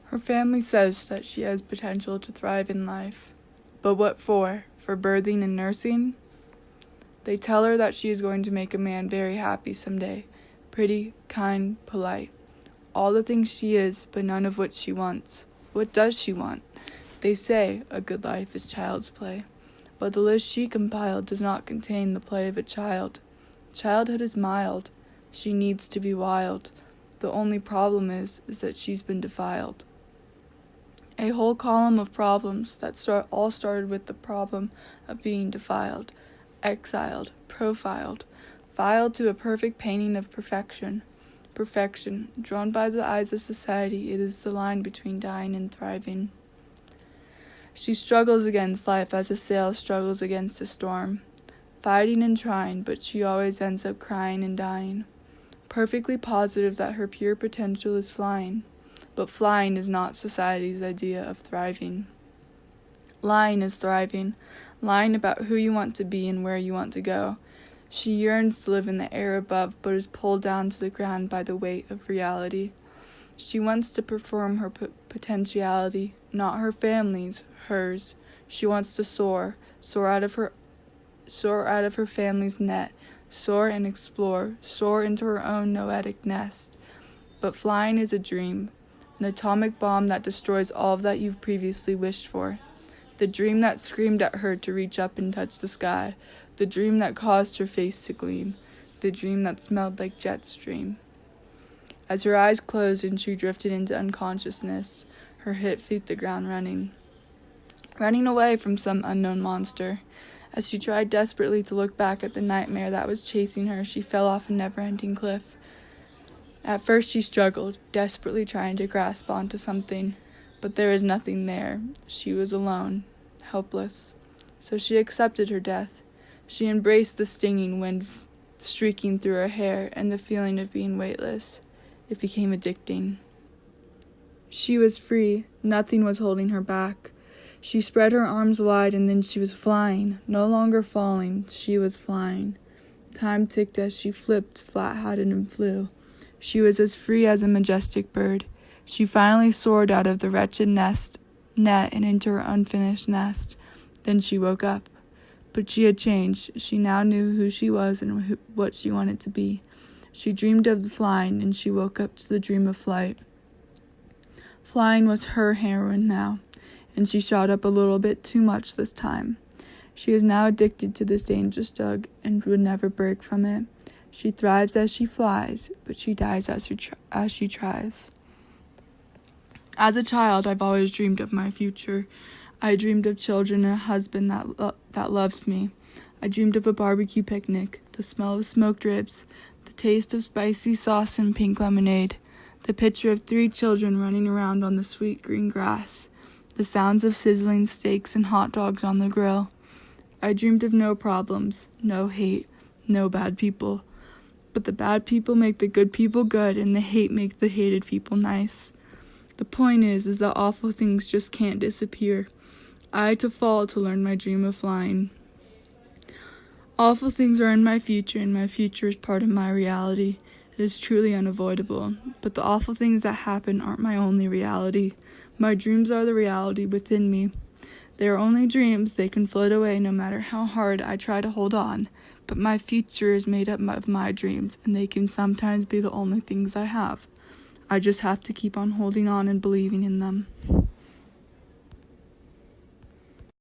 Her family says that she has potential to thrive in life. But what for? For birthing and nursing? They tell her that she is going to make a man very happy someday. Pretty, kind, polite. All the things she is, but none of what she wants. What does she want? They say a good life is child's play. But the list she compiled does not contain the play of a child. Childhood is mild. She needs to be wild. The only problem is that she's been defiled. A whole column of problems that all started with the problem of being defiled, exiled, profiled, filed to a perfect painting of perfection. Perfection, drawn by the eyes of society, it is the line between dying and thriving. She struggles against life as a sail struggles against a storm, fighting and trying, but she always ends up crying and dying. Perfectly positive that her pure potential is flying, but flying is not society's idea of thriving. Lying is thriving, lying about who you want to be and where you want to go. She yearns to live in the air above, but is pulled down to the ground by the weight of reality. She wants to perform her potentiality, not her family's, hers. She wants to soar out of her family's net, soar and explore, soar into her own noetic nest. But flying is a dream, an atomic bomb that destroys all that you've previously wished for. The dream that screamed at her to reach up and touch the sky, the dream that caused her face to gleam, the dream that smelled like jet stream. As her eyes closed and she drifted into unconsciousness, her hip feet the ground running away from some unknown monster. As she tried desperately to look back at the nightmare that was chasing her, she fell off a never-ending cliff. At first she struggled, desperately trying to grasp onto something, but there was nothing there. She was alone, helpless. So she accepted her death. She embraced the stinging wind streaking through her hair and the feeling of being weightless. It became addicting. She was free. Nothing was holding her back. She spread her arms wide and then she was flying. No longer falling, she was flying. Time ticked as she flipped, flat-hatted and flew. She was as free as a majestic bird. She finally soared out of the wretched net and into her unfinished nest. Then she woke up. But she had changed. She now knew who she was and what she wanted to be. She dreamed of the flying, and she woke up to the dream of flight. Flying was her heroine now, and she shot up a little bit too much this time. She is now addicted to this dangerous drug and would never break from it. She thrives as she flies, but she dies as she tries. As a child, I've always dreamed of my future. I dreamed of children and a husband that loves me. I dreamed of a barbecue picnic, the smell of smoked ribs, the taste of spicy sauce and pink lemonade, the picture of 3 children running around on the sweet green grass, the sounds of sizzling steaks and hot dogs on the grill. I dreamed of no problems, no hate, no bad people. But the bad people make the good people good, and the hate makes the hated people nice. The point is that awful things just can't disappear. I had to fall to learn my dream of flying. Awful things are in my future, and my future is part of my reality. It is truly unavoidable. But the awful things that happen aren't my only reality. My dreams are the reality within me. They are only dreams. They can float away no matter how hard I try to hold on. But my future is made up of my dreams, and they can sometimes be the only things I have. I just have to keep on holding on and believing in them.